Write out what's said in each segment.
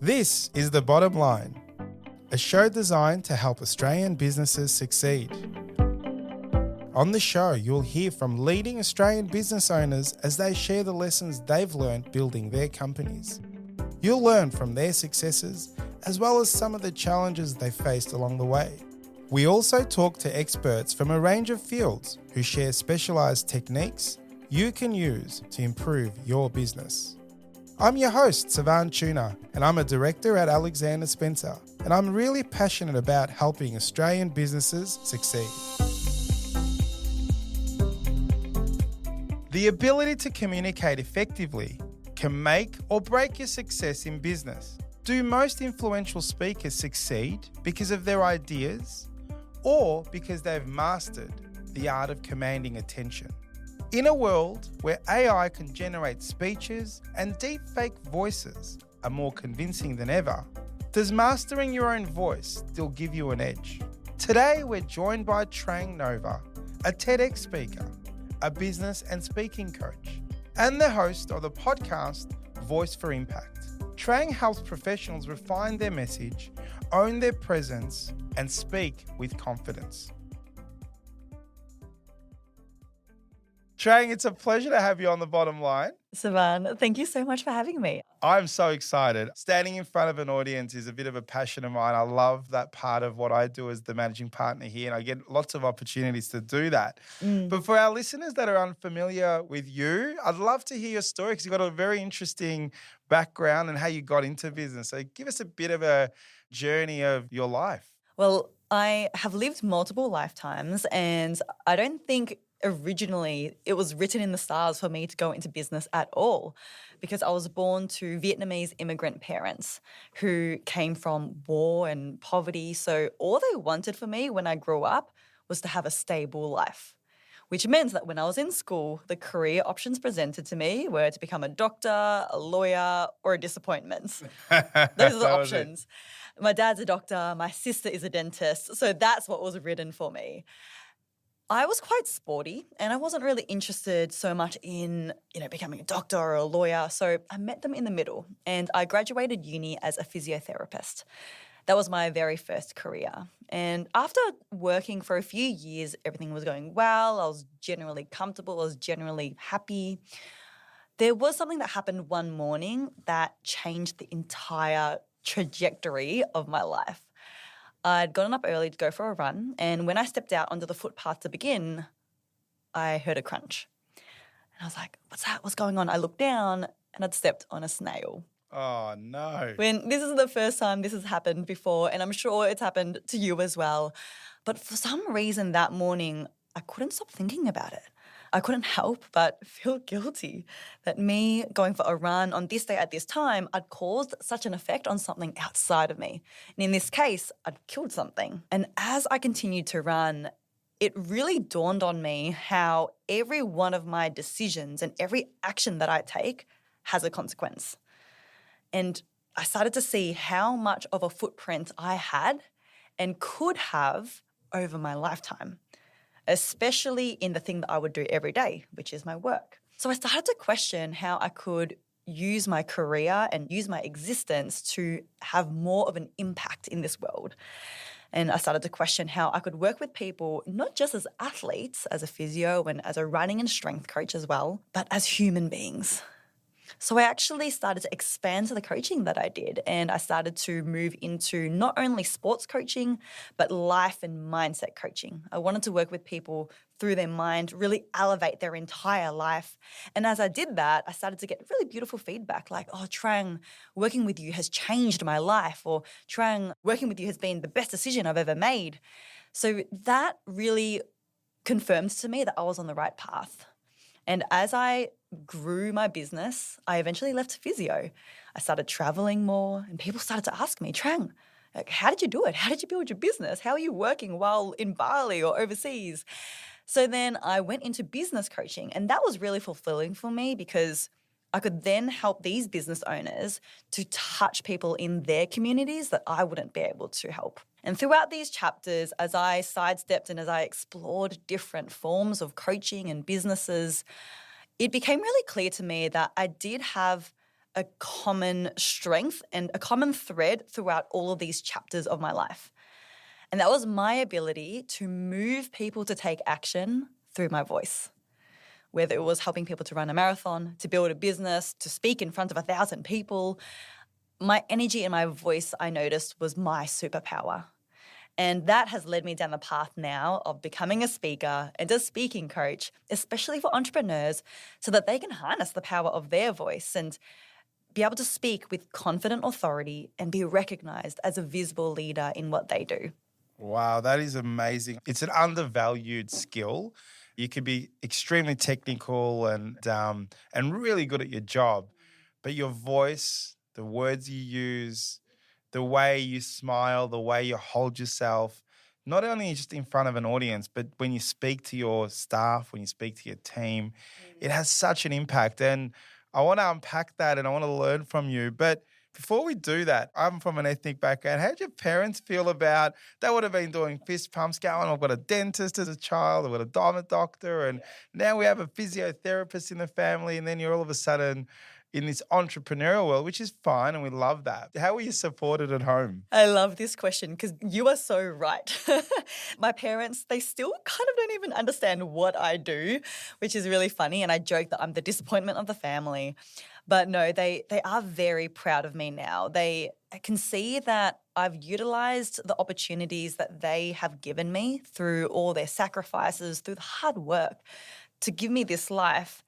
This is The Bottom Line, a show designed to help Australian businesses succeed. On the show, you'll hear from leading Australian business owners as they share the lessons they've learned building their companies. You'll learn from their successes as well as some of the challenges they faced along the way. We also talk to experts from a range of fields who share specialised techniques you can use to improve your business. I'm your host, Savan Tuna, and I'm a director at Alexander Spencer, and I'm really passionate about helping Australian businesses succeed. The ability to communicate effectively can make or break your success in business. Do most influential speakers succeed because of their ideas or because they've mastered the art of commanding attention? In a world where AI can generate speeches and deepfake voices are more convincing than ever, does mastering your own voice still give you an edge? Today, we're joined by Trang Nova, a TEDx speaker, a business and speaking coach, and the host of the podcast Voice for Impact. Trang helps professionals refine their message, own their presence, and speak with confidence. Trang, it's a pleasure to have you on The Bottom Line. Savan, thank you so much for having me. I'm so excited. Standing in front of an audience is a bit of a passion of mine. I love that part of what I do as the managing partner here, and I get lots of opportunities to do that. But for our listeners that are unfamiliar with you, I'd love to hear your story because you've got a very interesting background and how you got into business. So give us a bit of a journey of your life. Well, I have lived multiple lifetimes, and I don't think originally it was written in the stars for me to go into business at all, because I was born to Vietnamese immigrant parents who came from war and poverty. So all they wanted for me when I grew up was to have a stable life, which meant that when I was in school, the career options presented to me were to become a doctor, a lawyer, or a disappointment. Those are the options. My dad's a doctor, my sister is a dentist, so that's what was written for me. I was quite sporty and I wasn't really interested so much in, becoming a doctor or a lawyer. So I met them in the middle and I graduated uni as a physiotherapist. That was my very first career. And after working for a few years, everything was going well. I was generally comfortable. I was generally happy. There was something that happened one morning that changed the entire trajectory of my life. I'd gotten up early to go for a run, and when I stepped out onto the footpath to begin, I heard a crunch. And I was like, what's that? What's going on? I looked down and I'd stepped on a snail. Oh, no. When this is the first time this has happened before, and I'm sure it's happened to you as well. But for some reason that morning, I couldn't stop thinking about it. I couldn't help but feel guilty that me going for a run on this day at this time, I'd caused such an effect on something outside of me. And in this case, I'd killed something. And as I continued to run, it really dawned on me how every one of my decisions and every action that I take has a consequence. And I started to see how much of a footprint I had and could have over my lifetime, especially in the thing that I would do every day, which is my work. So I started to question how I could use my career and use my existence to have more of an impact in this world. And I started to question how I could work with people, not just as athletes, as a physio and as a running and strength coach as well, but as human beings. So I actually started to expand to the coaching that I did, and I started to move into not only sports coaching, but life and mindset coaching. I wanted to work with people through their mind, really elevate their entire life. And as I did that, I started to get really beautiful feedback like, oh, Trang, working with you has changed my life, or Trang, working with you has been the best decision I've ever made. So that really confirmed to me that I was on the right path. And as I grew my business, I eventually left physio. I started traveling more and people started to ask me, Trang, how did you do it? How did you build your business? How are you working while in Bali or overseas? So then I went into business coaching, and that was really fulfilling for me because I could then help these business owners to touch people in their communities that I wouldn't be able to help. And throughout these chapters, as I sidestepped and as I explored different forms of coaching and businesses, it became really clear to me that I did have a common strength and a common thread throughout all of these chapters of my life. And that was my ability to move people to take action through my voice. Whether it was helping people to run a marathon, to build a business, to speak in front of 1,000 people, my energy and my voice, I noticed, was my superpower. And that has led me down the path now of becoming a speaker and a speaking coach, especially for entrepreneurs, so that they can harness the power of their voice and be able to speak with confident authority and be recognized as a visible leader in what they do. Wow, that is amazing. It's an undervalued skill. You could be extremely technical and really good at your job, but your voice, the words you use, the way you smile, the way you hold yourself, not only just in front of an audience, but when you speak to your staff, when you speak to your team, it has such an impact. And I want to unpack that and I want to learn from you. But before we do that, I'm from an ethnic background. How did your parents feel about, they would have been doing fist pumps going, I've got a dentist as a child, I've got a diamond doctor, and now we have a physiotherapist in the family, and then you're all of a sudden in this entrepreneurial world, which is fine, and we love that. How were you supported at home? I love this question because you are so right. My parents, they still kind of don't even understand what I do, which is really funny. And I joke that I'm the disappointment of the family. But no, they are very proud of me now. They can see that I've utilized the opportunities that they have given me through all their sacrifices, through the hard work to give me this life.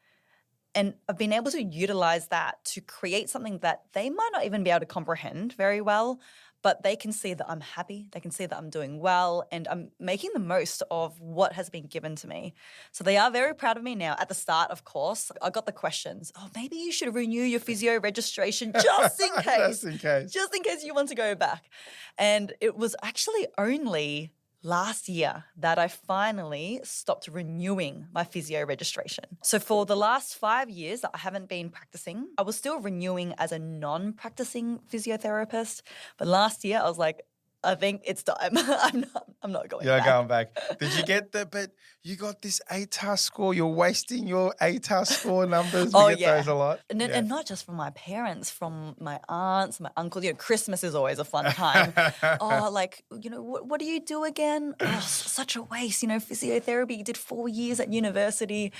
And I've been able to utilize that to create something that they might not even be able to comprehend very well, but they can see that I'm happy, they can see that I'm doing well, and I'm making the most of what has been given to me. So they are very proud of me now. At the start, of course, I got the questions, maybe you should renew your physio registration just in case. Just in case you want to go back. And it was actually only last year that I finally stopped renewing my physio registration. So for the last 5 years that I haven't been practicing, I was still renewing as a non-practicing physiotherapist. But last year I was like, I think it's time. I'm not going back. You're going back. Did you get that? But you got this ATAR score. You're wasting your ATAR score numbers. We get those a lot. And not just from my parents, from my aunts, my uncles. Christmas is always a fun time. What do you do again? Such a waste. Physiotherapy, you did 4 years at university.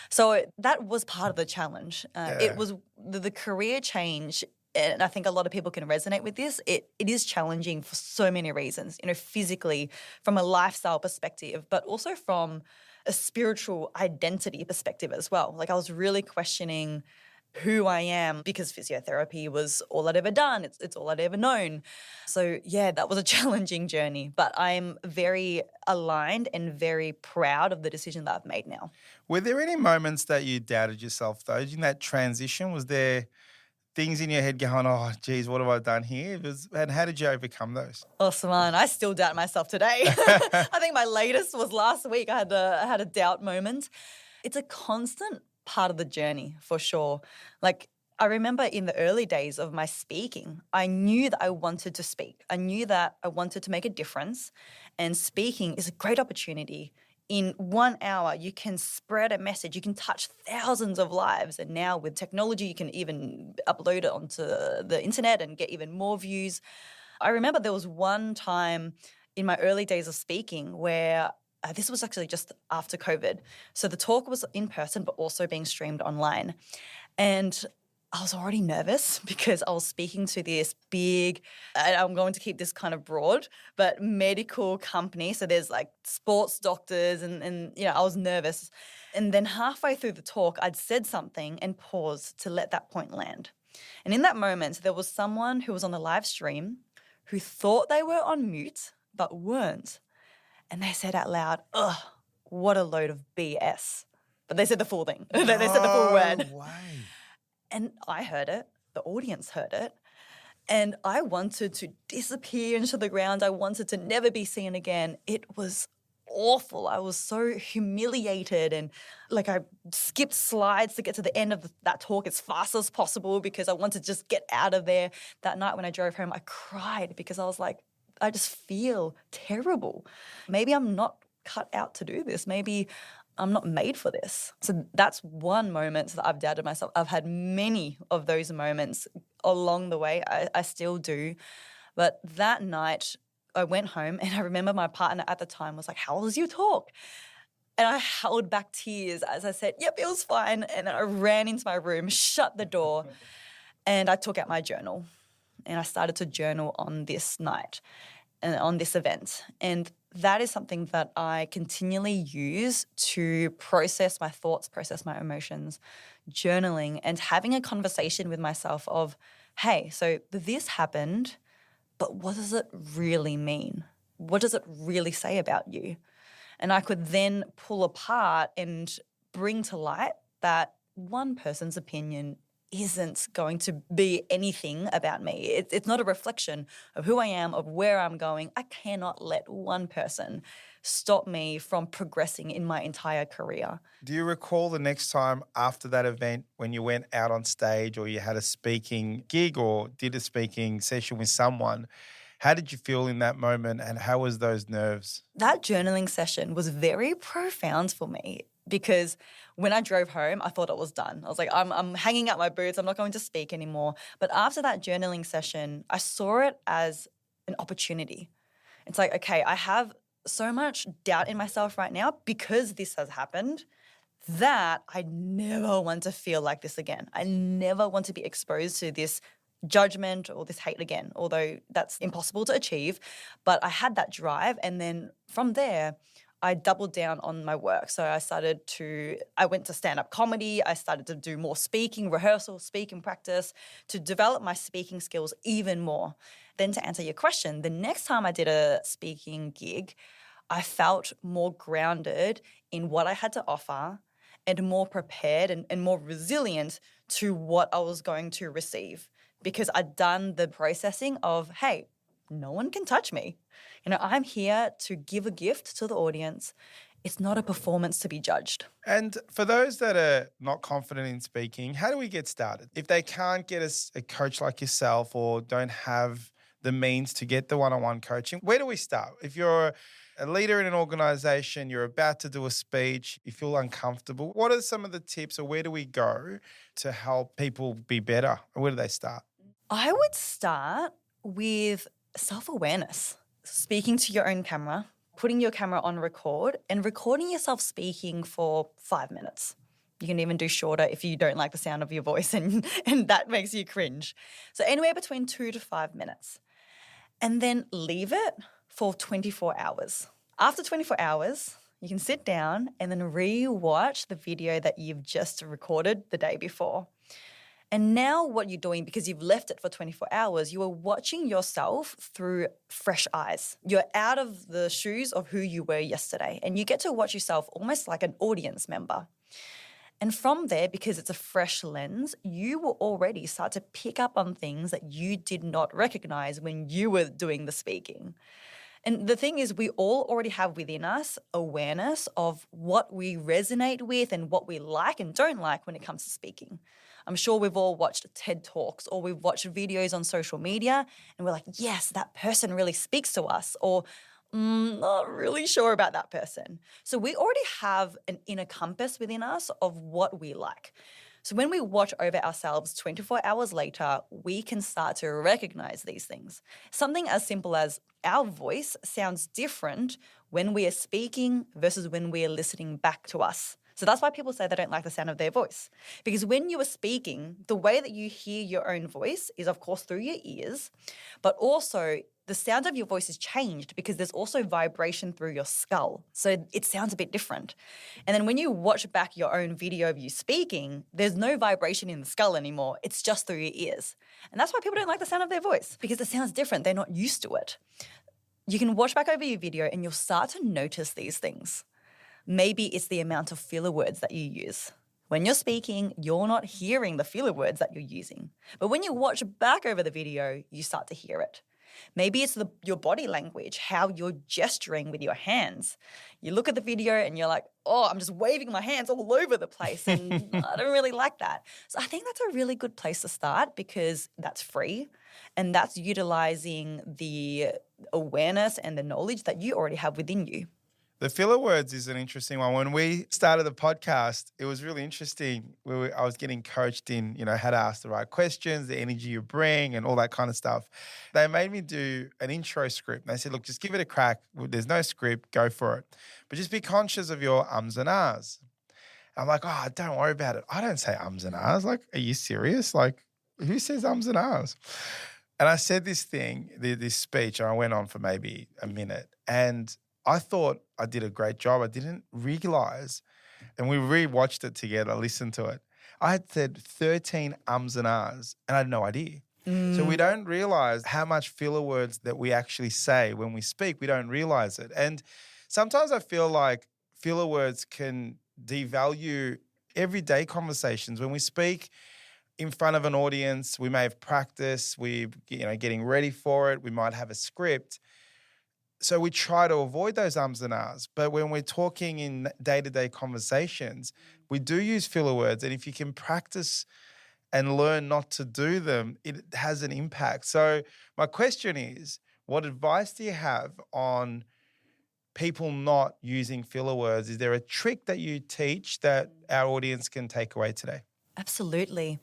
So that was part of the challenge. It was the career change. And I think a lot of people can resonate with this. It is challenging for so many reasons, physically, from a lifestyle perspective, but also from a spiritual identity perspective as well. Like I was really questioning who I am because physiotherapy was all I'd ever done. It's all I'd ever known. So that was a challenging journey, but I'm very aligned and very proud of the decision that I've made now. Were there any moments that you doubted yourself though? In that transition, was there things in your head going, oh, geez, what have I done here? And how did you overcome those? Oh, Saman, I still doubt myself today. I think my latest was last week. I had a doubt moment. It's a constant part of the journey for sure. Like I remember in the early days of my speaking, I knew that I wanted to speak. I knew that I wanted to make a difference, and speaking is a great opportunity. In 1 hour, you can spread a message. You can touch thousands of lives. And now with technology, you can even upload it onto the internet and get even more views. I remember there was one time in my early days of speaking where this was actually just after COVID. So the talk was in person, but also being streamed online. And I was already nervous because I was speaking to this big, I'm going to keep this kind of broad, but medical company. So there's like sports doctors and I was nervous. And then halfway through the talk, I'd said something and paused to let that point land. And in that moment, there was someone who was on the live stream who thought they were on mute, but weren't. And they said out loud, ugh, what a load of BS. But they said the full thing. They said the full word. Way. And I heard it, the audience heard it, and I wanted to disappear into the ground. I wanted to never be seen again. It was awful. I was so humiliated, and I skipped slides to get to the end of that talk as fast as possible because I wanted to just get out of there. That night when I drove home, I cried because I was like, I just feel terrible. Maybe I'm not cut out to do this. Maybe I'm not made for this. So that's one moment that I've doubted myself. I've had many of those moments along the way. I still do. But that night I went home and I remember my partner at the time was like, how was your talk? And I held back tears as I said, yep, it was fine. And I ran into my room, shut the door, and I took out my journal. And I started to journal on this night and on this event. And that is something that I continually use to process my thoughts, process my emotions, journaling and having a conversation with myself of, hey, so this happened, but what does it really mean? What does it really say about you? And I could then pull apart and bring to light that one person's opinion isn't going to be anything about me. It's not a reflection of who I am, of where I'm going. I cannot let one person stop me from progressing in my entire career. Do you recall the next time after that event when you went out on stage or you had a speaking gig or did a speaking session with someone? How did you feel in that moment and how was those nerves? That journaling session was very profound for me because when I drove home, I thought it was done. I was like, I'm hanging up my boots. I'm not going to speak anymore. But after that journaling session, I saw it as an opportunity. It's like, okay, I have so much doubt in myself right now because this has happened that I never want to feel like this again. I never want to be exposed to this judgment or this hate again, although that's impossible to achieve. But I had that drive. And then from there, I doubled down on my work. So I went to stand-up comedy. I started to do more speaking, rehearsal, speaking practice to develop my speaking skills even more. Then to answer your question, the next time I did a speaking gig, I felt more grounded in what I had to offer and more prepared and more resilient to what I was going to receive because I'd done the processing of, hey, no one can touch me. I'm here to give a gift to the audience. It's not a performance to be judged. And for those that are not confident in speaking, how do we get started? If they can't get a coach like yourself or don't have the means to get the one-on-one coaching, where do we start? If you're a leader in an organization, you're about to do a speech, you feel uncomfortable, what are some of the tips or where do we go to help people be better? Where do they start? I would start with self-awareness, speaking to your own camera, putting your camera on record and recording yourself speaking for 5 minutes. You can even do shorter if you don't like the sound of your voice and that makes you cringe. So anywhere between 2 to 5 minutes. And then leave it for 24 hours. After 24 hours, you can sit down and then re-watch the video that you've just recorded the day before. And now what you're doing, because you've left it for 24 hours, you are watching yourself through fresh eyes. You're out of the shoes of who you were yesterday, and you get to watch yourself almost like an audience member. And from there, because it's a fresh lens, you will already start to pick up on things that you did not recognize when you were doing the speaking. And the thing is, we all already have within us awareness of what we resonate with and what we like and don't like when it comes to speaking. I'm sure we've all watched TED Talks or we've watched videos on social media and we're like, yes, that person really speaks to us, or not really sure about that person. So we already have an inner compass within us of what we like. So when we watch over ourselves 24 hours later, we can start to recognize these things. Something as simple as our voice sounds different when we are speaking versus when we are listening back to us. So that's why people say they don't like the sound of their voice. Because when you are speaking, the way that you hear your own voice is, of course, through your ears, but also the sound of your voice is changed because there's also vibration through your skull. So it sounds a bit different. And then when you watch back your own video of you speaking, there's no vibration in the skull anymore. It's just through your ears. And that's why people don't like the sound of their voice, because it sounds different. They're not used to it. You can watch back over your video and you'll start to notice these things. Maybe it's the amount of filler words that you use. When you're speaking, you're not hearing the filler words that you're using. But when you watch back over the video, you start to hear it. Maybe it's your body language, how you're gesturing with your hands. You look at the video and you're like, oh, I'm just waving my hands all over the place and I don't really like that. So I think that's a really good place to start because that's free and that's utilizing the awareness and the knowledge that you already have within you. The filler words is an interesting one. When we started the podcast, it was really interesting. I was getting coached in, how to ask the right questions, the energy you bring, and all that kind of stuff. They made me do an intro script. They said, look, just give it a crack. There's no script. Go for it. But just be conscious of your ums and ahs. I'm like, oh, don't worry about it. I don't say ums and ahs. Like, are you serious? Like, who says ums and ahs? And I said this speech, and I went on for maybe a minute. And I thought I did a great job. I didn't realize, and we rewatched it together, listened to it. I had said 13 ums and ahs, and I had no idea. So we don't realize how much filler words that we actually say when we speak. We don't realize it. And sometimes I feel like filler words can devalue everyday conversations. When we speak in front of an audience, we may have practice, we're getting ready for it, we might have a script. So we try to avoid those ums and ahs. But when we're talking in day-to-day conversations, we do use filler words. And if you can practice and learn not to do them, it has an impact. So my question is, what advice do you have on people not using filler words? Is there a trick that you teach that our audience can take away today? Absolutely.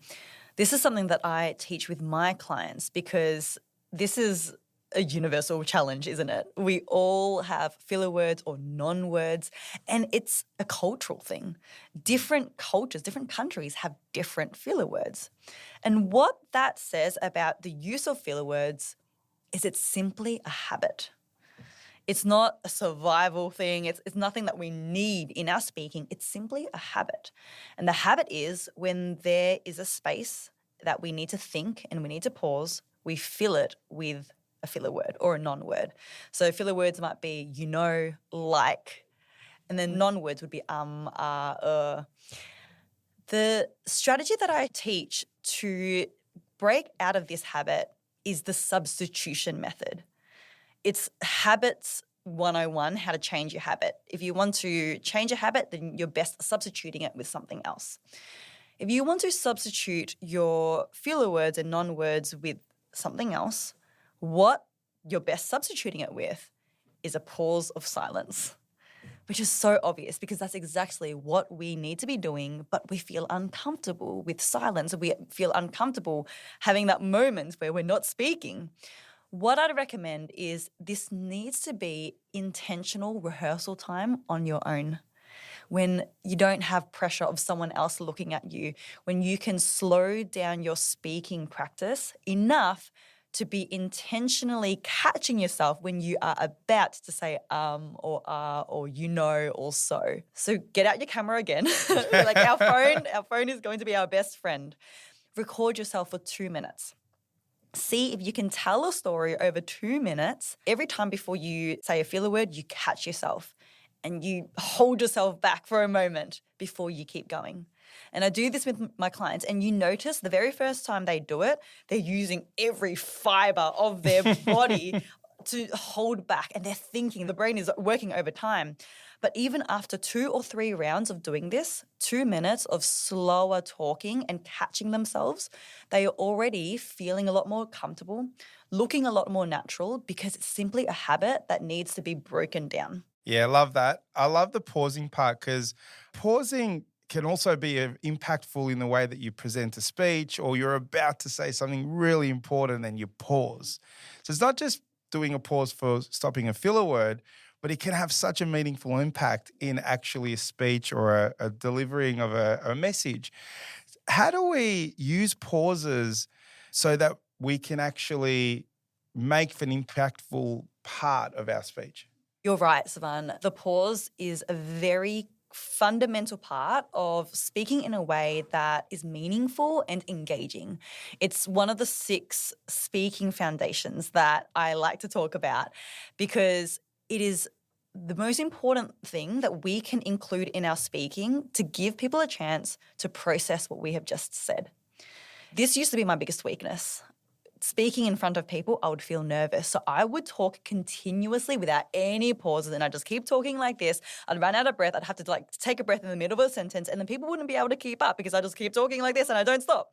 This is something that I teach with my clients because this is a universal challenge, isn't it? We all have filler words or non-words, and it's a cultural thing. Different cultures, different countries have different filler words. And what that says about the use of filler words is it's simply a habit. It's not a survival thing. It's nothing that we need in our speaking. It's simply a habit. And the habit is when there is a space that we need to think and we need to pause, we fill it with a filler word or a non-word. So filler words might be, like, and then non-words would be The strategy that I teach to break out of this habit is the substitution method. It's habits 101, how to change your habit. If you want to change a habit, then you're best substituting it with something else. If you want to substitute your filler words and non-words with something else, what you're best substituting it with is a pause of silence, which is so obvious because that's exactly what we need to be doing, but we feel uncomfortable with silence. We feel uncomfortable having that moment where we're not speaking. What I'd recommend is this needs to be intentional rehearsal time on your own. When you don't have pressure of someone else looking at you, when you can slow down your speaking practice enough to be intentionally catching yourself when you are about to say or or so. So get out your camera again. Like our phone is going to be our best friend. Record yourself for 2 minutes. See if you can tell a story over 2 minutes. Every time before you say a filler word, you catch yourself and you hold yourself back for a moment before you keep going. And I do this with my clients, and you notice the very first time they do it, they're using every fiber of their body to hold back, and they're thinking, the brain is working over time. But even after 2 or 3 rounds of doing this, 2 minutes of slower talking and catching themselves, they are already feeling a lot more comfortable, looking a lot more natural because it's simply a habit that needs to be broken down. Yeah, I love that. I love the pausing part because pausing can also be impactful in the way that you present a speech, or you're about to say something really important and you pause. So it's not just doing a pause for stopping a filler word, but it can have such a meaningful impact in actually a speech or a delivering of a message. How do we use pauses so that we can actually make an impactful part of our speech? You're right, Savan. The pause is a very fundamental part of speaking in a way that is meaningful and engaging. It's one of the 6 speaking foundations that I like to talk about because it is the most important thing that we can include in our speaking to give people a chance to process what we have just said. This used to be my biggest weakness. Speaking in front of people, I would feel nervous. So I would talk continuously without any pauses, and I'd just keep talking like this. I'd run out of breath. I'd have to take a breath in the middle of a sentence, and then people wouldn't be able to keep up because I just keep talking like this and I don't stop.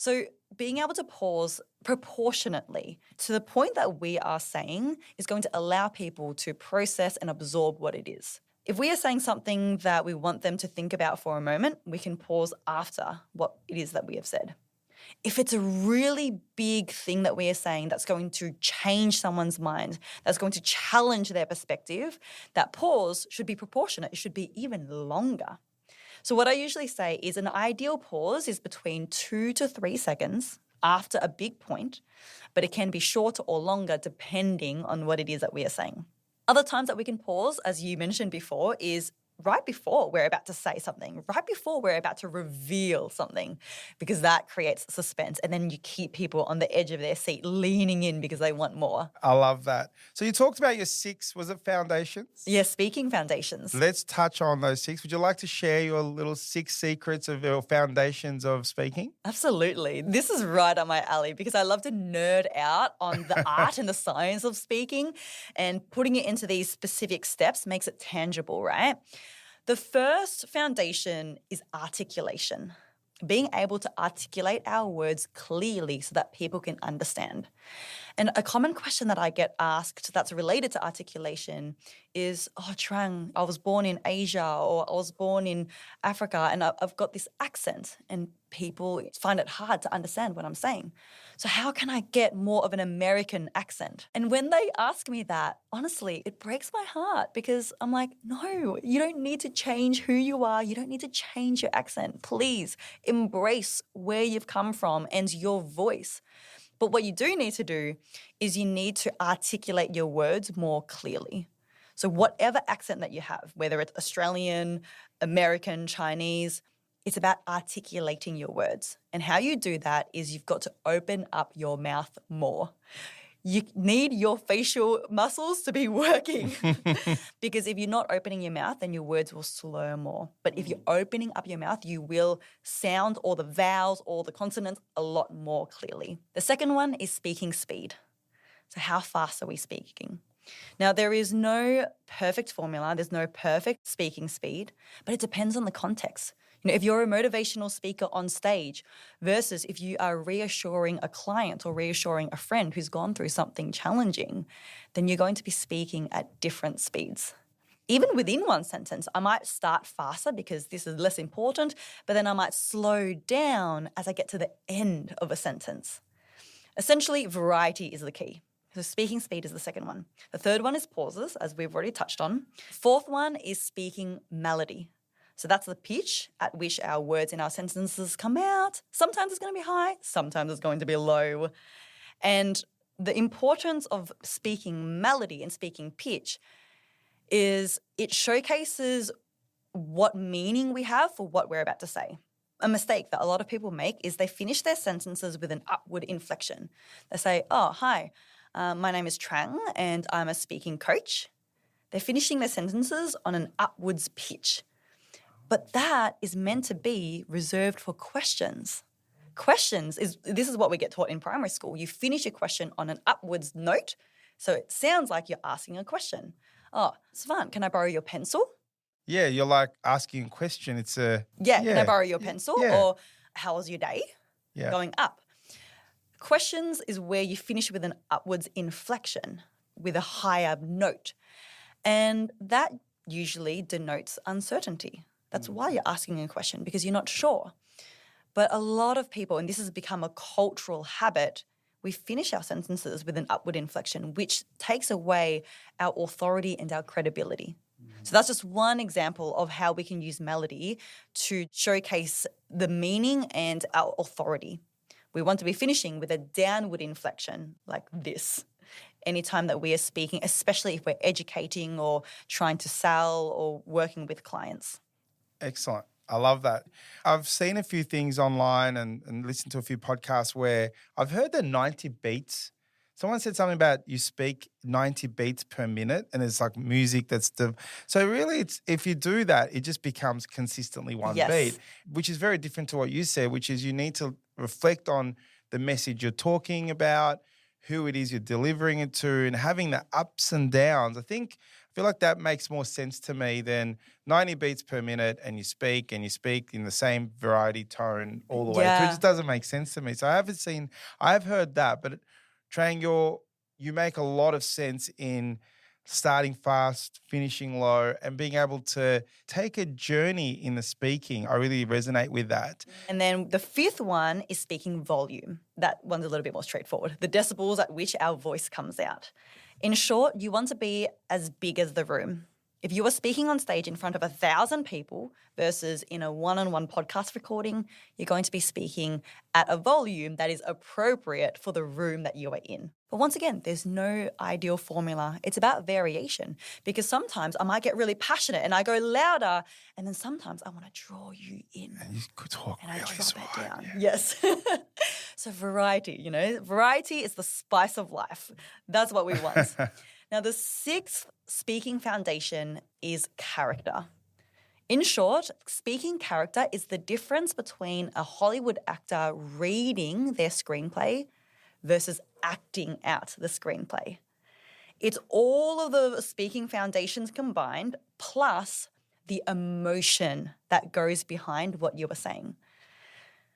So being able to pause proportionately to the point that we are saying is going to allow people to process and absorb what it is. If we are saying something that we want them to think about for a moment, we can pause after what it is that we have said. If it's a really big thing that we are saying that's going to change someone's mind, that's going to challenge their perspective, that pause should be proportionate. It should be even longer. So what I usually say is an ideal pause is between 2 to 3 seconds after a big point, but it can be shorter or longer depending on what it is that we are saying. Other times that we can pause, as you mentioned before, is right before we're about to say something, right before we're about to reveal something, because that creates suspense. And then you keep people on the edge of their seat leaning in because they want more. I love that. So you talked about your 6, was it foundations? Yeah, speaking foundations. Let's touch on those 6. Would you like to share your little 6 secrets of your foundations of speaking? Absolutely. This is right up my alley because I love to nerd out on the art and the science of speaking, and putting it into these specific steps makes it tangible, right? The first foundation is articulation. Being able to articulate our words clearly so that people can understand. And a common question that I get asked that's related to articulation is, oh, Trang, I was born in Asia or I was born in Africa and I've got this accent, and people find it hard to understand what I'm saying. So how can I get more of an American accent? And when they ask me that, honestly, it breaks my heart because I'm like, no, you don't need to change who you are. You don't need to change your accent. Please embrace where you've come from and your voice. But what you do need to do is you need to articulate your words more clearly. So whatever accent that you have, whether it's Australian, American, Chinese, it's about articulating your words. And how you do that is you've got to open up your mouth more. You need your facial muscles to be working because if you're not opening your mouth, then your words will slur more. But if you're opening up your mouth, you will sound all the vowels, all the consonants a lot more clearly. The second one is speaking speed. So how fast are we speaking? Now, there is no perfect formula. There's no perfect speaking speed, but it depends on the context. If you're a motivational speaker on stage versus if you are reassuring a client or reassuring a friend who's gone through something challenging, then you're going to be speaking at different speeds. Even within one sentence, I might start faster because this is less important, but then I might slow down as I get to the end of a sentence. Essentially, variety is the key. So speaking speed is the second one. The third one is pauses, as we've already touched on. Fourth one is speaking melody. So that's the pitch at which our words in our sentences come out. Sometimes it's going to be high, sometimes it's going to be low. And the importance of speaking melody and speaking pitch is it showcases what meaning we have for what we're about to say. A mistake that a lot of people make is they finish their sentences with an upward inflection. They say, oh, hi, my name is Trang and I'm a speaking coach. They're finishing their sentences on an upwards pitch. But that is meant to be reserved for questions. This is what we get taught in primary school. You finish your question on an upwards note, so it sounds like you're asking a question. Oh, Svan, can I borrow your pencil? Yeah, you're like asking a question. It's a... Yeah, can I borrow your pencil? Yeah. Or how was your day? Yeah. Going up. Questions is where you finish with an upwards inflection, with a higher note. And that usually denotes uncertainty. That's why you're asking a question, because you're not sure. But a lot of people, and this has become a cultural habit, we finish our sentences with an upward inflection, which takes away our authority and our credibility. So that's just one example of how we can use melody to showcase the meaning and our authority. We want to be finishing with a downward inflection like this anytime that we are speaking, especially if we're educating or trying to sell or working with clients. Excellent. I love that. I've seen a few things online and listened to a few podcasts where I've heard the 90 beats. Someone said something about you speak 90 beats per minute and it's like music that's so really it's if you do that, it just becomes consistently one beat, which is very different to what you said, which is you need to reflect on the message you're talking about, who it is you're delivering it to and having the ups and downs. I feel like that makes more sense to me than 90 beats per minute and you speak in the same variety tone all the way through. It Yeah. just doesn't make sense to me. So I have heard that, but Trang, you make a lot of sense in starting fast, finishing low, and being able to take a journey in the speaking. I really resonate with that. And then the fifth one is speaking volume. That one's a little bit more straightforward. The decibels at which our voice comes out. In short, you want to be as big as the room. If you are speaking on stage in front of 1,000 people versus in a one-on-one podcast recording, you're going to be speaking at a volume that is appropriate for the room that you are in. But once again, there's no ideal formula. It's about variation, because sometimes I might get really passionate and I go louder, and then sometimes I want to draw you in. And you could talk and really I drop slow. it down. Yeah. Yes. So variety, variety is the spice of life. That's what we want. Now, the sixth speaking foundation is character. In short, speaking character is the difference between a Hollywood actor reading their screenplay versus acting out the screenplay. It's all of the speaking foundations combined, plus the emotion that goes behind what you are saying.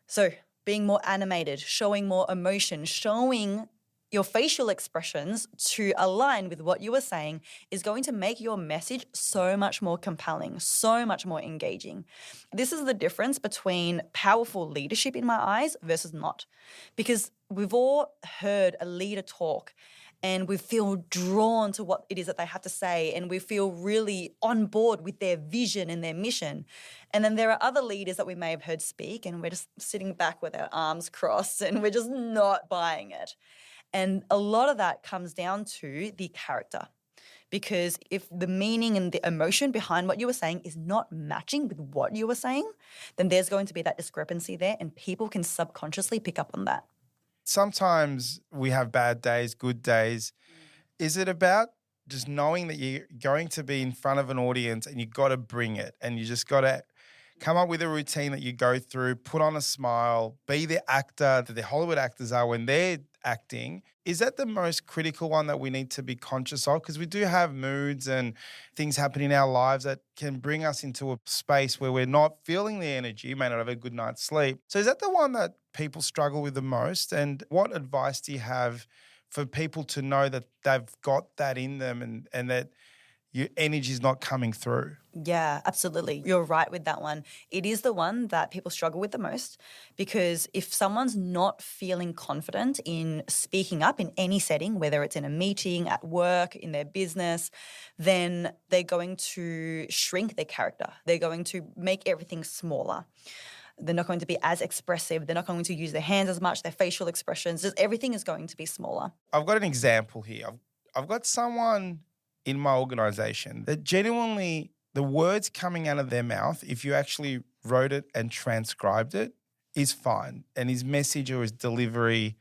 So being more animated, showing more emotion, showing your facial expressions to align with what you were saying is going to make your message so much more compelling, so much more engaging. This is the difference between powerful leadership in my eyes versus not. Because we've all heard a leader talk and we feel drawn to what it is that they have to say, and we feel really on board with their vision and their mission. And then there are other leaders that we may have heard speak and we're just sitting back with our arms crossed and we're just not buying it. And a lot of that comes down to the character, because if the meaning and the emotion behind what you were saying is not matching with what you were saying, then there's going to be that discrepancy there, and people can subconsciously pick up on that. Sometimes we have bad days, good days. Is it about just knowing that you're going to be in front of an audience and you've got to bring it, and you just got to come up with a routine that you go through, put on a smile, be the actor that the Hollywood actors are when they're acting? Is that the most critical one that we need to be conscious of? Because we do have moods and things happen in our lives that can bring us into a space where we're not feeling the energy, may not have a good night's sleep. So is that the one that people struggle with the most? And what advice do you have for people to know that they've got that in them and that your energy is not coming through? Yeah, absolutely. You're right with that one. It is the one that people struggle with the most, because if someone's not feeling confident in speaking up in any setting, whether it's in a meeting, at work, in their business, then they're going to shrink their character. They're going to make everything smaller. They're not going to be as expressive. They're not going to use their hands as much, their facial expressions. Just everything is going to be smaller. I've got an example here. I've got someone in my organization that genuinely, the words coming out of their mouth, if you actually wrote it and transcribed it, is fine. And his message or his delivery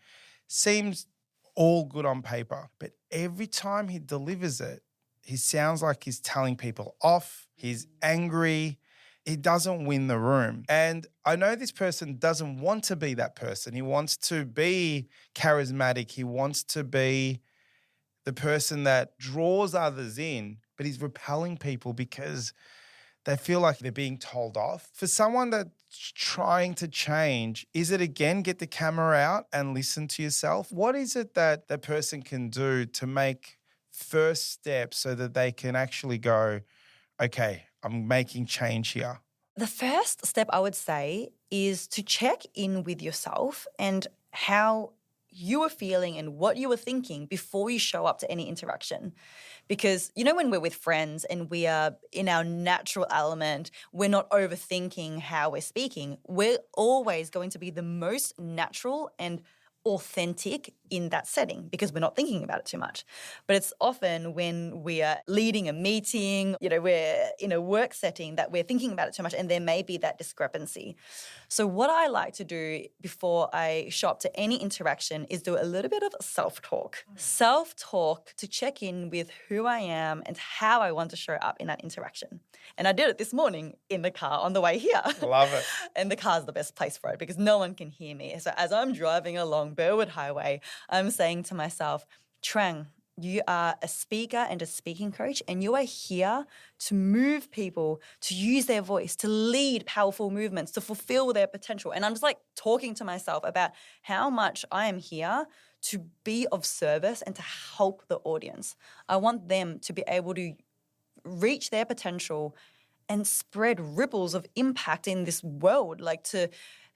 seems all good on paper. But every time he delivers it, he sounds like he's telling people off. He's angry. He doesn't win the room. And I know this person doesn't want to be that person. He wants to be charismatic. He wants to be the person that draws others in, but he's repelling people because they feel like they're being told off. For someone that's trying to change, is it again, get the camera out and listen to yourself? What is it that that person can do to make first steps so that they can actually go, okay, I'm making change here? The first step I would say is to check in with yourself and how you were feeling and what you were thinking before you show up to any interaction. Because, when we're with friends and we are in our natural element, we're not overthinking how we're speaking. We're always going to be the most natural and authentic in that setting because we're not thinking about it too much. But it's often when we are leading a meeting, we're in a work setting that we're thinking about it too much, and there may be that discrepancy. So what I like to do before I show up to any interaction is do a little bit of self-talk. Self-talk to check in with who I am and how I want to show up in that interaction. And I did it this morning in the car on the way here. Love it. And the car's the best place for it because no one can hear me. So as I'm driving along Burwood Highway, I'm saying to myself, Trang, you are a speaker and a speaking coach, and you are here to move people, to use their voice, to lead powerful movements, to fulfill their potential. And I'm just like talking to myself about how much I am here to be of service and to help the audience. I want them to be able to reach their potential and spread ripples of impact in this world, like to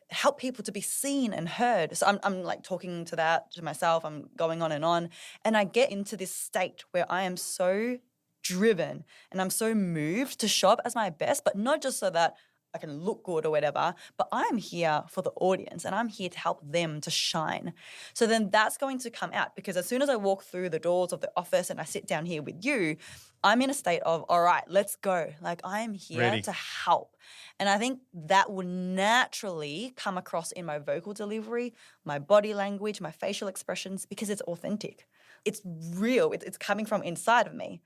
help people to be seen and heard. So I'm like talking to that to myself. I'm going on. And I get into this state where I am so driven and I'm so moved to show up as my best, but not just so that I can look good or whatever, but I'm here for the audience and I'm here to help them to shine. So then that's going to come out, because as soon as I walk through the doors of the office and I sit down here with you, I'm in a state of, all right, let's go. Like, I am here Ready. to help. And I think that will naturally come across in my vocal delivery, my body language, my facial expressions, because it's authentic. It's real. It's coming from inside of me.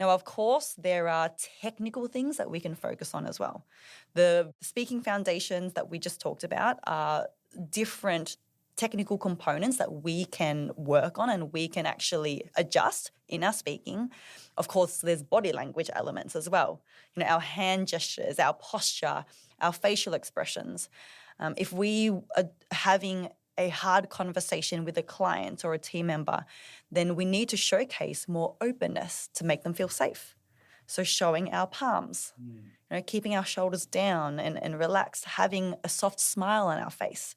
Now, of course, there are technical things that we can focus on as well. The speaking foundations that we just talked about are different technical components that we can work on and we can actually adjust in our speaking. Of course, there's body language elements as well. You know, our hand gestures, our posture, our facial expressions. If we are having a hard conversation with a client or a team member, then we need to showcase more openness to make them feel safe. So showing our palms, keeping our shoulders down and relaxed, having a soft smile on our face,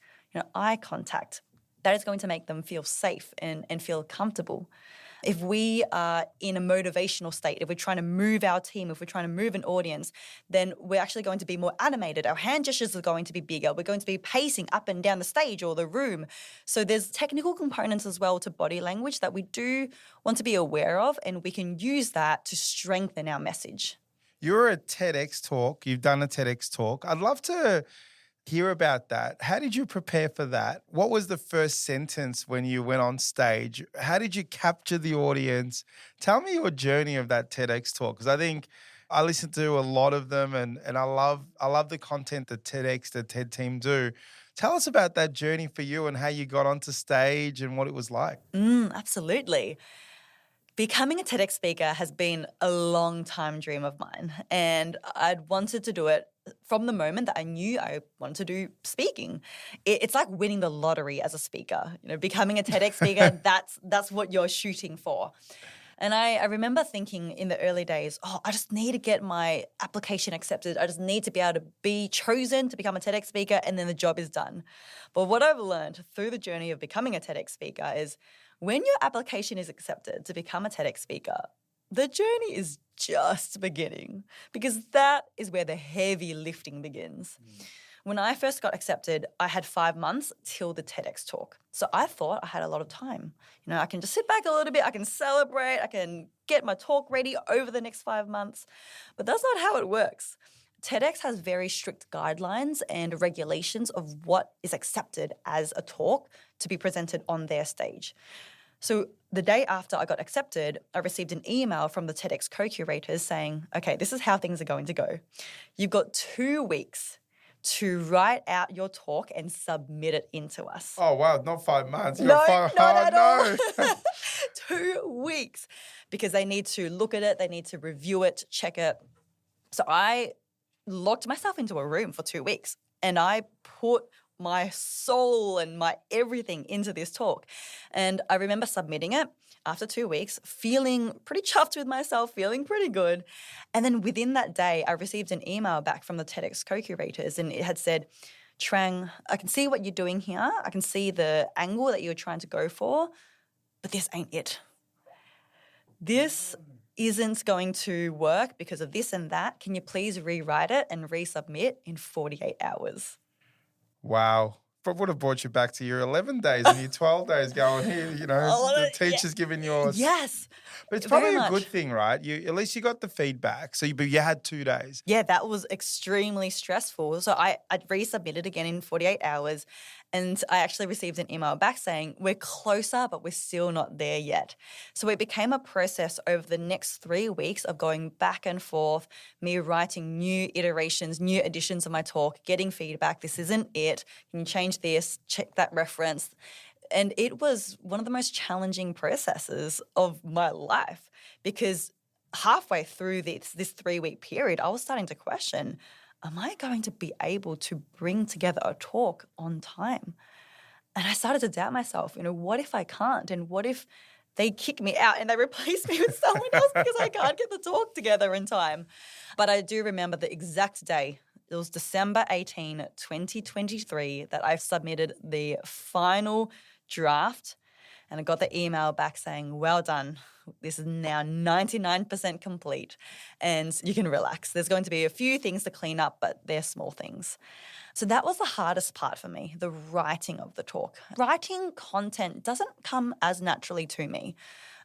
eye contact, that is going to make them feel safe and feel comfortable. If we are in a motivational state, if we're trying to move our team, if we're trying to move an audience, then we're actually going to be more animated. Our hand gestures are going to be bigger. We're going to be pacing up and down the stage or the room. So there's technical components as well to body language that we do want to be aware of, and we can use that to strengthen our message. You're a TEDx talk. You've done a TEDx talk. I'd love to hear about that. How did you prepare for that? What was the first sentence when you went on stage? How did you capture the audience? Tell me your journey of that TEDx talk, because I think I listen to a lot of them and I love the content that TEDx, the TED team do. Tell us about that journey for you and how you got onto stage and what it was like. Absolutely. Becoming a TEDx speaker has been a long time dream of mine, and I'd wanted to do it from the moment that I knew I wanted to do speaking. It's like winning the lottery as a speaker. Becoming a TEDx speaker, that's what you're shooting for. And I remember thinking in the early days, I just need to get my application accepted. I just need to be able to be chosen to become a TEDx speaker, and then the job is done. But what I've learned through the journey of becoming a TEDx speaker is when your application is accepted to become a TEDx speaker, the journey is just beginning, because that is where the heavy lifting begins. When I first got accepted, I had 5 months till the TEDx talk. So I thought I had a lot of time. I can just sit back a little bit, I can celebrate, I can get my talk ready over the next 5 months. But that's not how it works. TEDx has very strict guidelines and regulations of what is accepted as a talk to be presented on their stage. So the day after I got accepted, I received an email from the TEDx co-curators saying, okay, this is how things are going to go. You've got 2 weeks to write out your talk and submit it into us. Oh, wow, not 5 months. No, not at all. 2 weeks, because they need to look at it, they need to review it, check it. So I locked myself into a room for 2 weeks and I put my soul and my everything into this talk. And I remember submitting it after 2 weeks, feeling pretty chuffed with myself, feeling pretty good. And then within that day, I received an email back from the TEDx co-curators, and it had said, Trang, I can see what you're doing here. I can see the angle that you're trying to go for, but this ain't it. This isn't going to work because of this and that. Can you please rewrite it and resubmit in 48 hours? Wow. But would have brought you back to your 11 days and your 12 days going here, the teacher's giving you a... Yes. But it's probably a good thing, right? At least you got the feedback. But you had 2 days. Yeah, that was extremely stressful. So I resubmitted again in 48 hours, and I actually received an email back saying, we're closer, but we're still not there yet. So it became a process over the next 3 weeks of going back and forth, me writing new iterations, new editions of my talk, getting feedback. This isn't it. Can you change this? Check that reference. And it was one of the most challenging processes of my life because halfway through this 3-week period, I was starting to question, am I going to be able to bring together a talk on time? And I started to doubt myself, what if I can't? And what if they kick me out and they replace me with someone else because I can't get the talk together in time? But I do remember the exact day. It was December 18, 2023 that I submitted the final draft, and I got the email back saying, well done. This is now 99% complete and you can relax. There's going to be a few things to clean up, but they're small things. So that was the hardest part for me, the writing of the talk. Writing content doesn't come as naturally to me.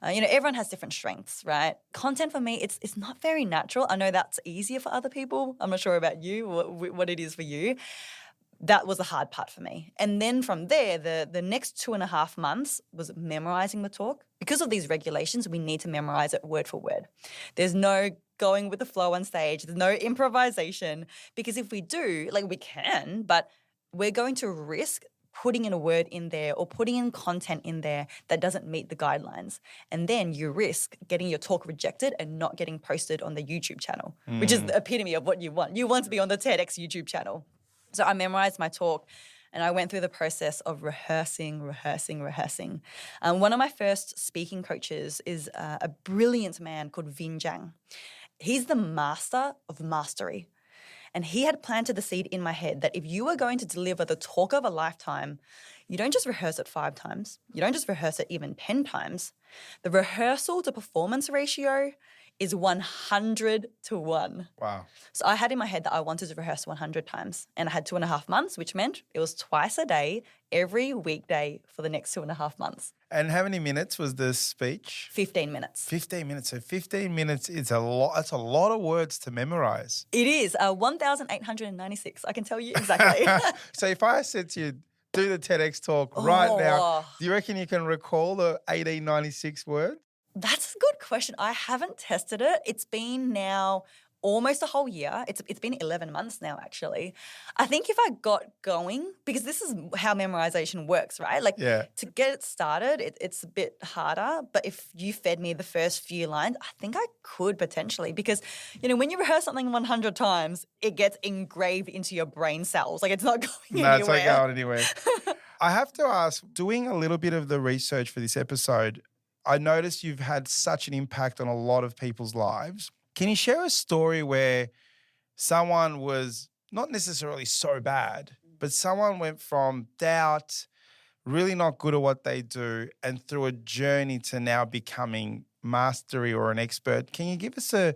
Everyone has different strengths, right? Content for me, it's not very natural. I know that's easier for other people. I'm not sure about you, what it is for you. That was the hard part for me. And then from there, the next 2.5 months was memorizing the talk. Because of these regulations, we need to memorize it word for word. There's no going with the flow on stage. There's no improvisation. Because if we do, we can, but we're going to risk putting in a word in there or putting in content in there that doesn't meet the guidelines. And then you risk getting your talk rejected and not getting posted on the YouTube channel, which is the epitome of what you want. You want to be on the TEDx YouTube channel. So I memorized my talk and I went through the process of rehearsing. One of my first speaking coaches is a brilliant man called Vin Zhang. He's the master of mastery. And he had planted the seed in my head that if you are going to deliver the talk of a lifetime, you don't just rehearse it 5 times. You don't just rehearse it even 10 times. The rehearsal to performance ratio is 100 to 1. Wow. So I had in my head that I wanted to rehearse 100 times. And I had 2.5 months, which meant it was twice a day, every weekday for the next 2.5 months. And how many minutes was this speech? 15 minutes. 15 minutes. So 15 minutes is a lot. That's a lot of words to memorize. It is 1,896. I can tell you exactly. So if I said to you, do the TEDx talk right now, do you reckon you can recall the 1896 words? That's a good question. I haven't tested it. It's been now almost a whole year. It's been 11 months now, actually. I think if I got going, because this is how memorization works, right? To get it started, it's a bit harder. But if you fed me the first few lines, I think I could potentially. Because, when you rehearse something 100 times, it gets engraved into your brain cells. It's not going anywhere. No, it's not going anywhere. I have to ask, doing a little bit of the research for this episode, I noticed you've had such an impact on a lot of people's lives. Can you share a story where someone was not necessarily so bad, but someone went from doubt, really not good at what they do, and through a journey to now becoming mastery or an expert? Can you give us a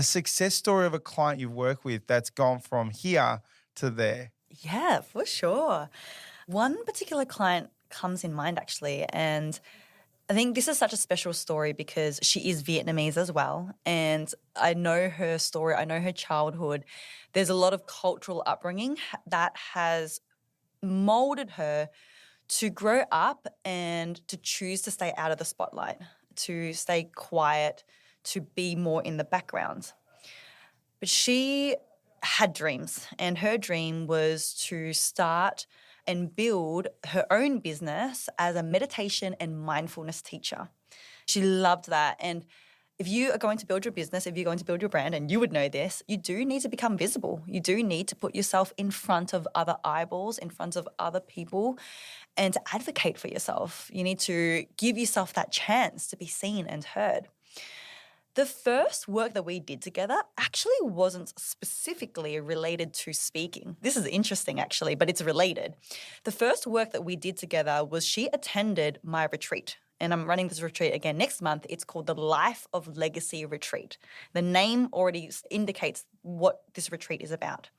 success story of a client you've worked with that's gone from here to there? Yeah, for sure. One particular client comes in mind, actually, and I think this is such a special story because she is Vietnamese as well. And I know her story. I know her childhood. There's a lot of cultural upbringing that has molded her to grow up and to choose to stay out of the spotlight, to stay quiet, to be more in the background. But she had dreams, and her dream was to start and build her own business as a meditation and mindfulness teacher. She loved that. And if you are going to build your business, if you're going to build your brand, and you would know this, you do need to become visible. You do need to put yourself in front of other eyeballs, in front of other people, and to advocate for yourself. You need to give yourself that chance to be seen and heard. The first work that we did together actually wasn't specifically related to speaking. This is interesting, actually, but it's related. The first work that we did together was she attended my retreat. And I'm running this retreat again next month. It's called the Life of Legacy Retreat. The name already indicates what this retreat is about.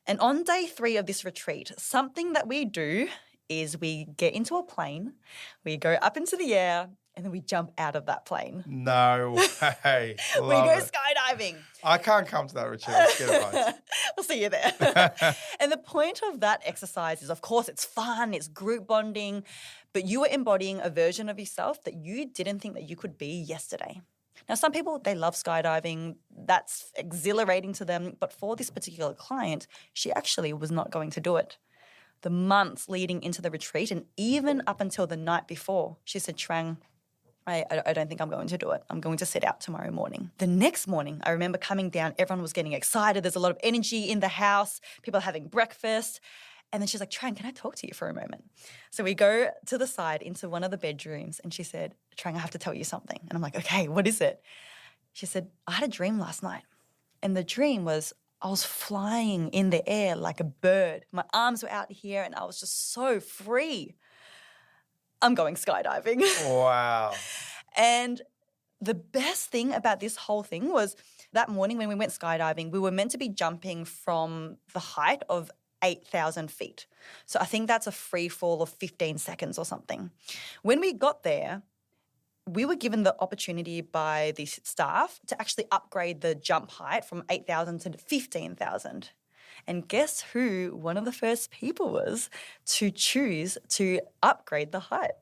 And on day 3 of this retreat, something that we do is we get into a plane, we go up into the air, and then we jump out of that plane. No way. We go skydiving. I can't come to that retreat. Let's get advice. I'll see you there. And the point of that exercise is, of course, it's fun, it's group bonding, but you are embodying a version of yourself that you didn't think that you could be yesterday. Now, some people, they love skydiving. That's exhilarating to them. But for this particular client, she actually was not going to do it. the months leading into the retreat and even up until the night before, she said, Trang, I don't think I'm going to do it. I'm going to sit out tomorrow morning. The next morning, I remember coming down, everyone was getting excited. There's a lot of energy in the house. People are having breakfast. And then she's like, Trang, can I talk to you for a moment? So we go to the side into one of the bedrooms and she said, Trang, I have to tell you something. And I'm like, okay, what is it? She said, I had a dream last night. And the dream was I was flying in the air like a bird. My arms were out here and I was just so free. I'm going skydiving. Wow. And the best thing about this whole thing was that morning when we went skydiving, we were meant to be jumping from the height of 8,000 feet. So I think that's a free fall of 15 seconds or something. When we got there, we were given the opportunity by the staff to actually upgrade the jump height from 8,000 to 15,000. And guess who one of the first people was to choose to upgrade the height?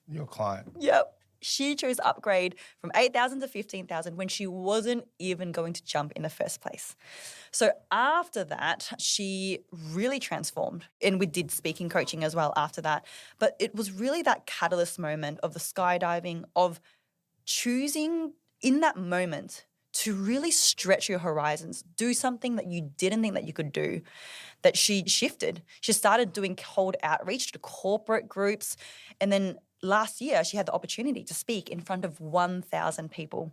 Your client. Yep. She chose upgrade from 8,000 to 15,000 when she wasn't even going to jump in the first place. So after that, she really transformed. And we did speaking coaching as well after that. But it was really that catalyst moment of the skydiving, of choosing in that moment to really stretch your horizons, do something that you didn't think that you could do, that she shifted. She started doing cold outreach to corporate groups. And then last year, she had the opportunity to speak in front of 1,000 people.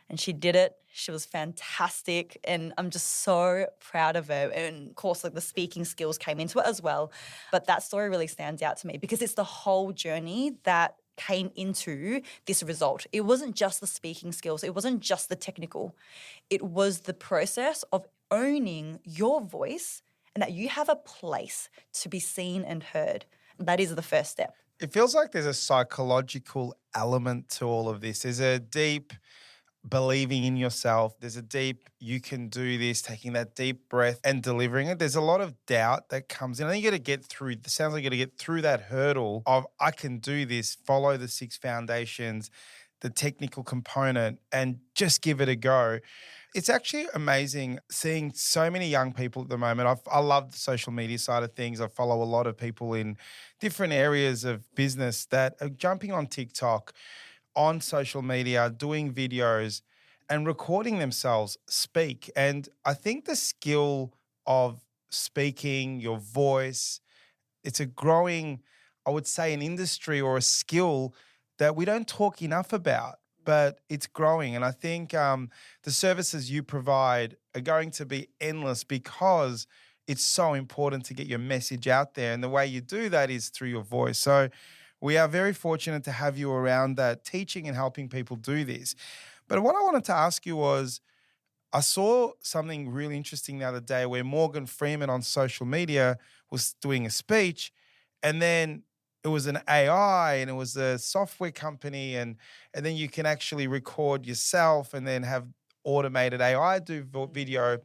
And she did it. She was fantastic. And I'm just so proud of her. And of course, like the speaking skills came into it as well. But that story really stands out to me because it's the whole journey that came into this result. It wasn't just the speaking skills. It wasn't just the technical. It was the process of owning your voice and that you have a place to be seen and heard. That is the first step. It feels like there's a psychological element to all of this. There's a deep believing in yourself. There's a deep, you can do this, taking that deep breath and delivering it. There's a lot of doubt that comes in. I think you got to get through, it sounds like you got to get through that hurdle of I can do this, follow the 6 foundations, the technical component, and just give it a go. It's actually amazing seeing so many young people at the moment. I love the social media side of things. I follow a lot of people in different areas of business that are jumping on TikTok, on social media, doing videos and recording themselves speak. And I think the skill of speaking, your voice, it's a growing, I would say, an industry or a skill that we don't talk enough about, but it's growing. And I think the services you provide are going to be endless because it's so important to get your message out there. And the way you do that is through your voice. So we are very fortunate to have you around that, teaching and helping people do this. But what I wanted to ask you was, I saw something really interesting the other day where Morgan Freeman on social media was doing a speech, and then it was an AI and it was a software company, and then you can actually record yourself and then have automated AI do video.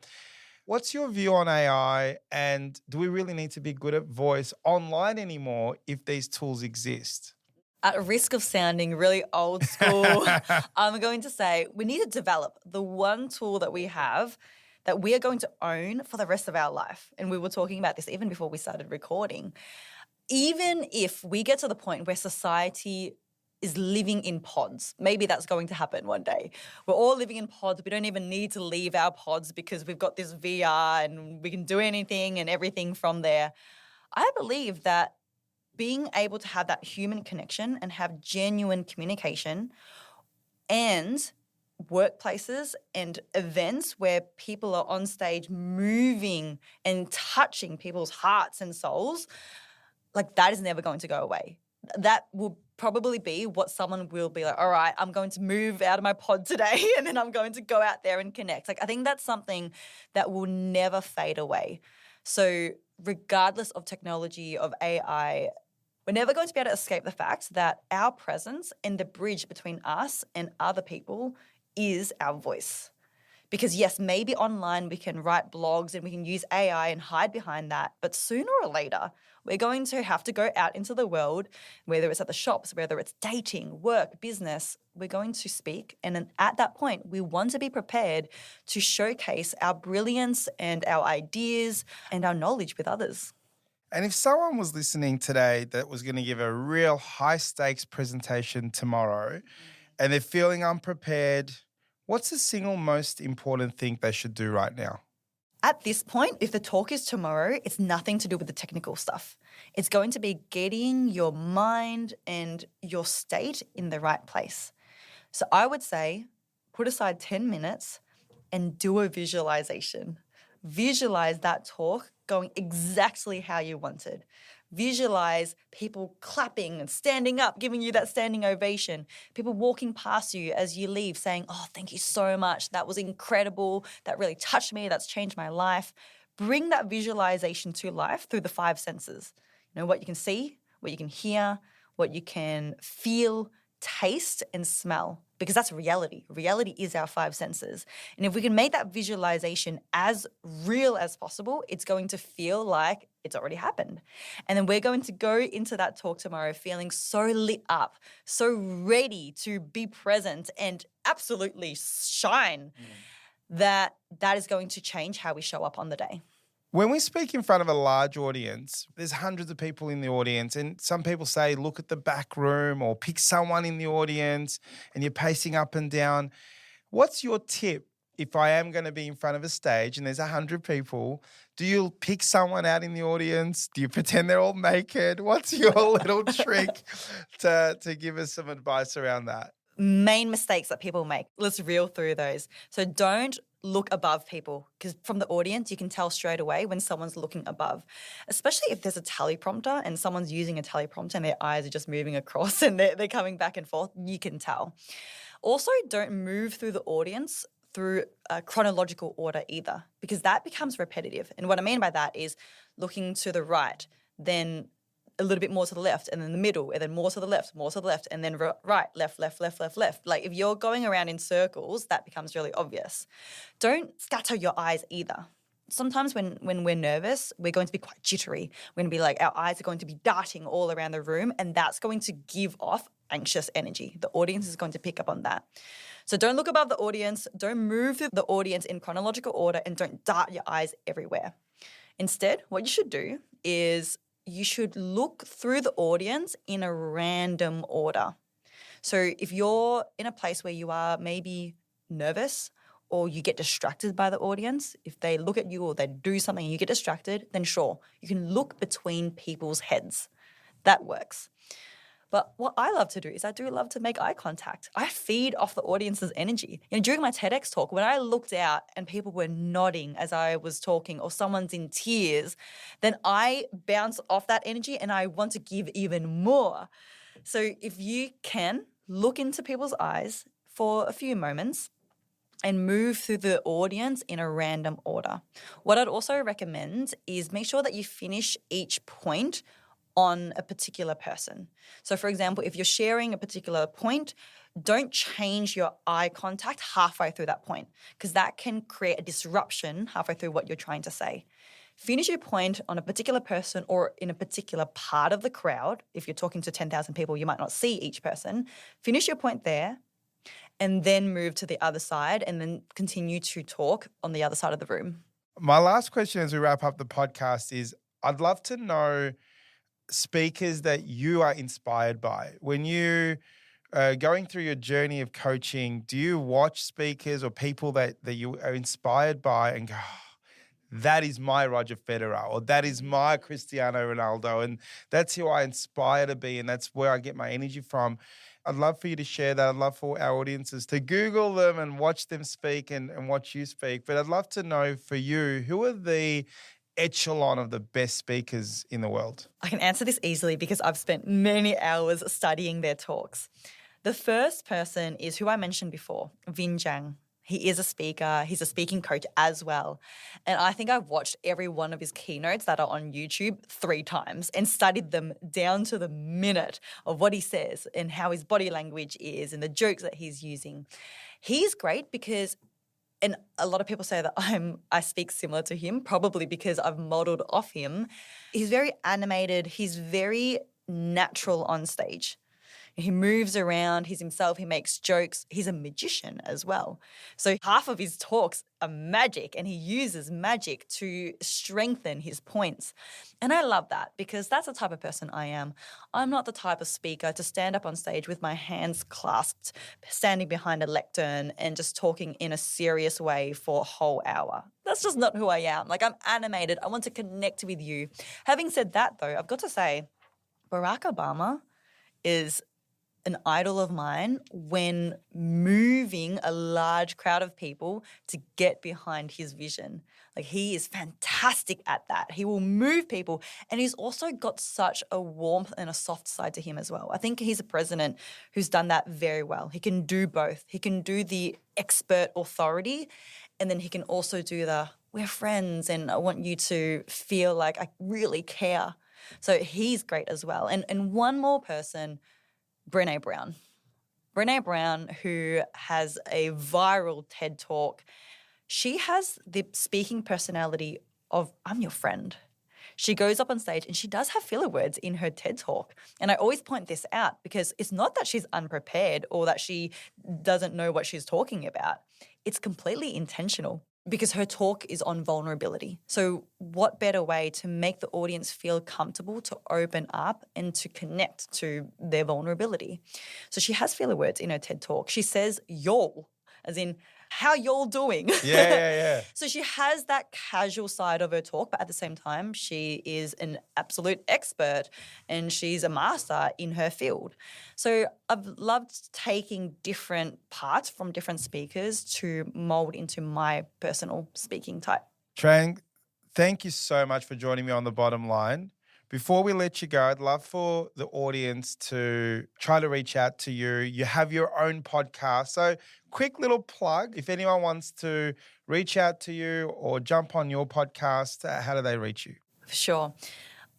What's your view on AI, and do we really need to be good at voice online anymore if these tools exist? At risk of sounding really old school, I'm going to say we need to develop the one tool that we have that we are going to own for the rest of our life. And we were talking about this even before we started recording. Even if we get to the point where society is living in pods. Maybe that's going to happen one day. We're all living in pods. We don't even need to leave our pods because we've got this VR and we can do anything and everything from there. I believe that being able to have that human connection and have genuine communication and workplaces and events where people are on stage moving and touching people's hearts and souls, like that is never going to go away. That will probably be what someone will be like, all right, I'm going to move out of my pod today and then I'm going to go out there and connect. Like I think that's something that will never fade away. So regardless of technology, of AI, we're never going to be able to escape the fact that our presence and the bridge between us and other people is our voice. Because yes, maybe online we can write blogs and we can use AI and hide behind that, but sooner or later we're going to have to go out into the world, whether it's at the shops, whether it's dating, work, business, we're going to speak. And then at that point, we want to be prepared to showcase our brilliance and our ideas and our knowledge with others. And if someone was listening today that was going to give a real high stakes presentation tomorrow and they're feeling unprepared, what's the single most important thing they should do right now? At this point, if the talk is tomorrow, it's nothing to do with the technical stuff. It's going to be getting your mind and your state in the right place. So I would say put aside 10 minutes and do a visualization. Visualize that talk going exactly how you wanted. Visualize people clapping and standing up, giving you that standing ovation. People walking past you as you leave saying, oh, thank you so much. That was incredible. That really touched me. That's changed my life. Bring that visualization to life through the 5 senses. You know, what you can see, what you can hear, what you can feel, taste, and smell, because that's reality. Reality is our 5 senses. And if we can make that visualization as real as possible, it's going to feel like it's already happened. And then we're going to go into that talk tomorrow feeling so lit up, so ready to be present and absolutely shine that is going to change how we show up on the day. When we speak in front of a large audience, there's hundreds of people in the audience, and some people say, look at the back room or pick someone in the audience, and you're pacing up and down. What's your tip if I am going to be in front of a stage and there's 100 people? Do you pick someone out in the audience? Do you pretend they're all naked? What's your little trick to give us some advice around that? Main mistakes that people make. Let's reel through those. So don't look above people, because from the audience, you can tell straight away when someone's looking above, especially if there's a teleprompter and someone's using a teleprompter and their eyes are just moving across and they're coming back and forth, you can tell. Also, don't move through the audience through a chronological order either, because that becomes repetitive. And what I mean by that is looking to the right, then a little bit more to the left, and then the middle, and then more to the left, and then right, left, left, left, left, left. Like if you're going around in circles, that becomes really obvious. Don't scatter your eyes either. Sometimes when we're nervous, we're going to be quite jittery. We're going to be like, our eyes are going to be darting all around the room, and that's going to give off anxious energy. The audience is going to pick up on that. So don't look above the audience, don't move through the audience in chronological order, and don't dart your eyes everywhere. Instead, what you should do is you should look through the audience in a random order. So if you're in a place where you are maybe nervous or you get distracted by the audience, if they look at you or they do something and you get distracted, then sure, you can look between people's heads. That works. But what I love to do is I do love to make eye contact. I feed off the audience's energy. You know, during my TEDx talk, when I looked out and people were nodding as I was talking or someone's in tears, then I bounce off that energy and I want to give even more. So if you can, look into people's eyes for a few moments and move through the audience in a random order. What I'd also recommend is make sure that you finish each point on a particular person. So for example, if you're sharing a particular point, don't change your eye contact halfway through that point, because that can create a disruption halfway through what you're trying to say. Finish your point on a particular person or in a particular part of the crowd. If you're talking to 10,000 people, you might not see each person. Finish your point there and then move to the other side and then continue to talk on the other side of the room. My last question as we wrap up the podcast is, I'd love to know speakers that you are inspired by. When you going through your journey of coaching, do you watch speakers or people that you are inspired by and go, oh, that is my Roger Federer, or that is my Cristiano Ronaldo, and that's who I inspire to be, and that's where I get my energy from? I'd love for you to share that. I'd love for our audiences to Google them and watch them speak and watch you speak. But I'd love to know for you, who are the echelon of the best speakers in the world? I can answer this easily because I've spent many hours studying their talks. The first person is who I mentioned before, Vin Zhang. He is a speaker. He's a speaking coach as well. And I think I've watched every one of his keynotes that are on YouTube 3 times and studied them down to the minute of what he says and how his body language is and the jokes that he's using. He's great because, and a lot of people say that I speak similar to him, probably because I've modeled off him. He's very animated. He's very natural on stage. He moves around, he's himself, he makes jokes. He's a magician as well. So half of his talks are magic, and he uses magic to strengthen his points. And I love that because that's the type of person I am. I'm not the type of speaker to stand up on stage with my hands clasped, standing behind a lectern and just talking in a serious way for a whole hour. That's just not who I am. Like, I'm animated. I want to connect with you. Having said that, though, I've got to say, Barack Obama is an idol of mine when moving a large crowd of people to get behind his vision. Like, he is fantastic at that. He will move people, and he's also got such a warmth and a soft side to him as well. I think he's a president who's done that very well. He can do both. He can do the expert authority, and then he can also do the, we're friends and I want you to feel like I really care. So he's great as well. And one more person, Brené Brown. Brené Brown, who has a viral TED Talk. She has the speaking personality of, I'm your friend. She goes up on stage and she does have filler words in her TED Talk. And I always point this out because it's not that she's unprepared or that she doesn't know what she's talking about. It's completely intentional because her talk is on vulnerability. So what better way to make the audience feel comfortable to open up and to connect to their vulnerability? So she has filler words in her TED Talk. She says y'all, as in, how y'all doing? Yeah. So she has that casual side of her talk, but at the same time, she is an absolute expert and she's a master in her field. So I've loved taking different parts from different speakers to mold into my personal speaking type. Trang, thank you so much for joining me on The Bottom Line. Before we let you go, I'd love for the audience to try to reach out to you. You have your own podcast. So quick little plug. If anyone wants to reach out to you or jump on your podcast, how do they reach you? Sure.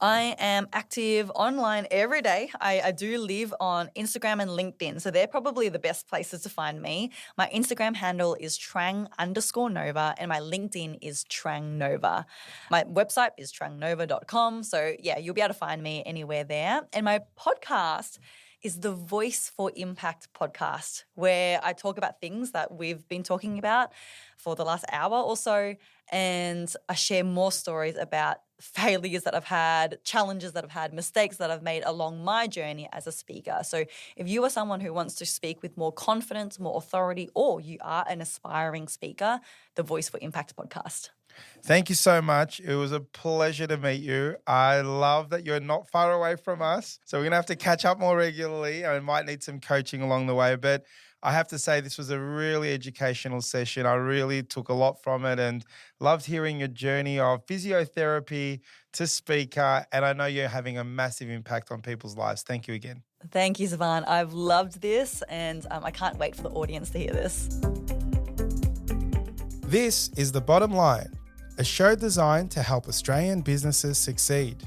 I am active online every day. I do live on Instagram and LinkedIn, so they're probably the best places to find me. My Instagram handle is Trang_Nova and my LinkedIn is Trang Nova. My website is trangnova.com, so yeah, you'll be able to find me anywhere there. And my podcast is the Voice for Impact podcast, where I talk about things that we've been talking about for the last hour or so, and I share more stories about failures that I've had, challenges that I've had, mistakes that I've made along my journey as a speaker. So if you are someone who wants to speak with more confidence, more authority, or you are an aspiring speaker, the Voice for Impact podcast. Thank you so much. It was a pleasure to meet you. I love that you're not far away from us. So we're going to have to catch up more regularly. I might need some coaching along the way. But I have to say this was a really educational session. I really took a lot from it and loved hearing your journey of physiotherapy to speaker. And I know you're having a massive impact on people's lives. Thank you again. Thank you, Sivan. I've loved this and I can't wait for the audience to hear this. This is The Bottom Line, a show designed to help Australian businesses succeed.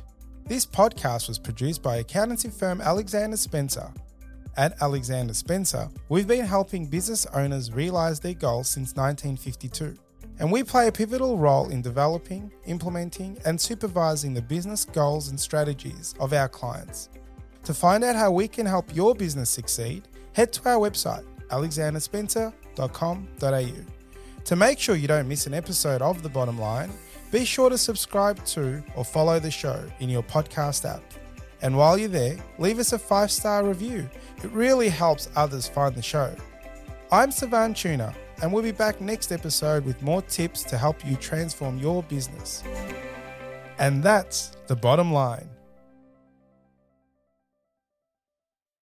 This podcast was produced by accountancy firm Alexander Spencer. At Alexander Spencer, we've been helping business owners realise their goals since 1952, and we play a pivotal role in developing, implementing, and supervising the business goals and strategies of our clients. To find out how we can help your business succeed, head to our website, alexanderspencer.com.au. To make sure you don't miss an episode of The Bottom Line, be sure to subscribe to or follow the show in your podcast app. And while you're there, leave us a 5-star review. It really helps others find the show. I'm Sivan Tuna, and we'll be back next episode with more tips to help you transform your business. And that's The Bottom Line.